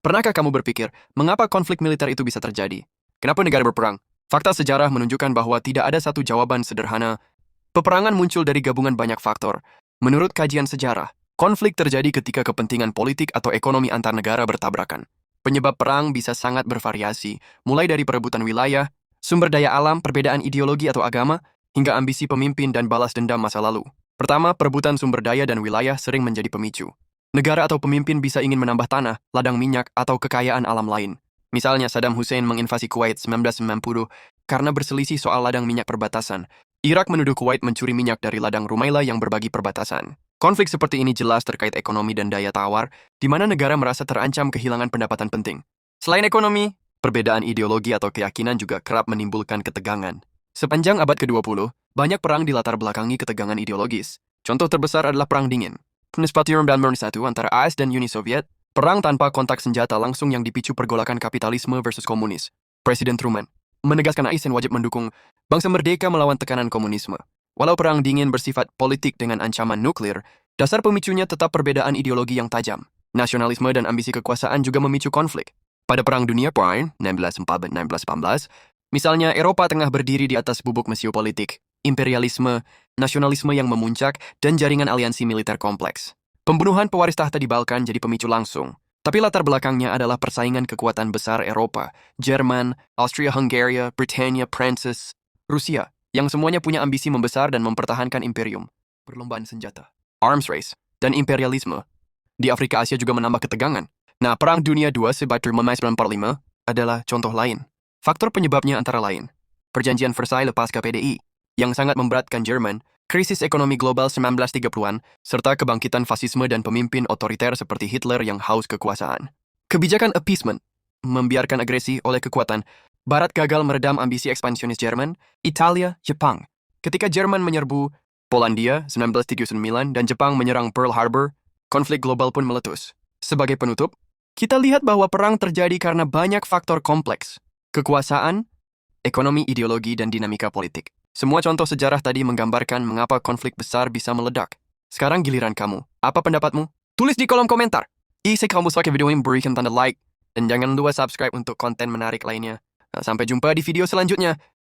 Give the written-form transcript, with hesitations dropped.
Pernahkah kamu berpikir, mengapa konflik militer itu bisa terjadi? Kenapa negara berperang? Fakta sejarah menunjukkan bahwa tidak ada satu jawaban sederhana. Peperangan muncul dari gabungan banyak faktor. Menurut kajian sejarah, konflik terjadi ketika kepentingan politik atau ekonomi antar negara bertabrakan. Penyebab perang bisa sangat bervariasi, mulai dari perebutan wilayah, sumber daya alam, perbedaan ideologi atau agama, hingga ambisi pemimpin dan balas dendam masa lalu. Pertama, perebutan sumber daya dan wilayah sering menjadi pemicu. Negara atau pemimpin bisa ingin menambah tanah, ladang minyak, atau kekayaan alam lain. Misalnya Saddam Hussein menginvasi Kuwait 1990 karena berselisih soal ladang minyak perbatasan. Irak menuduh Kuwait mencuri minyak dari ladang Rumaila yang berbagi perbatasan. Konflik seperti ini jelas terkait ekonomi dan daya tawar, di mana negara merasa terancam kehilangan pendapatan penting. Selain ekonomi, perbedaan ideologi atau keyakinan juga kerap menimbulkan ketegangan. Sepanjang abad ke-20, banyak perang dilatar belakangi ketegangan ideologis. Contoh terbesar adalah Perang Dingin. Penispatrium dan satu antara AS dan Uni Soviet, perang tanpa kontak senjata langsung yang dipicu pergolakan kapitalisme versus komunis. Presiden Truman menegaskan ASN wajib mendukung bangsa merdeka melawan tekanan komunisme. Walau Perang Dingin bersifat politik dengan ancaman nuklir, dasar pemicunya tetap perbedaan ideologi yang tajam. Nasionalisme dan ambisi kekuasaan juga memicu konflik. Pada Perang Dunia Pertama 1914-1918, misalnya Eropa tengah berdiri di atas bubuk mesiu politik, imperialisme, nasionalisme yang memuncak, dan jaringan aliansi militer kompleks. Pembunuhan pewaris tahta di Balkan jadi pemicu langsung. Tapi latar belakangnya adalah persaingan kekuatan besar Eropa, Jerman, Austria-Hungaria, Britania, Prancis, Rusia, yang semuanya punya ambisi membesar dan mempertahankan imperium. Perlombaan senjata, arms race, dan imperialisme. Di Afrika Asia juga menambah ketegangan. Nah, Perang Dunia II sebagai 1945 adalah contoh lain. Faktor penyebabnya antara lain, Perjanjian Versailles lepas KPDI, yang sangat memberatkan Jerman, krisis ekonomi global 1930-an, serta kebangkitan fasisme dan pemimpin otoriter seperti Hitler yang haus kekuasaan. Kebijakan appeasement, membiarkan agresi oleh kekuatan, Barat gagal meredam ambisi ekspansionis Jerman, Italia, Jepang. Ketika Jerman menyerbu Polandia 1939 dan Jepang menyerang Pearl Harbor, konflik global pun meletus. Sebagai penutup, kita lihat bahwa perang terjadi karena banyak faktor kompleks. Kekuasaan, ekonomi, ideologi, dan dinamika politik. Semua contoh sejarah tadi menggambarkan mengapa konflik besar bisa meledak. Sekarang giliran kamu. Apa pendapatmu? Tulis di kolom komentar. Jika kamu suka video ini, berikan tanda like. Dan jangan lupa subscribe untuk konten menarik lainnya. Sampai jumpa di video selanjutnya.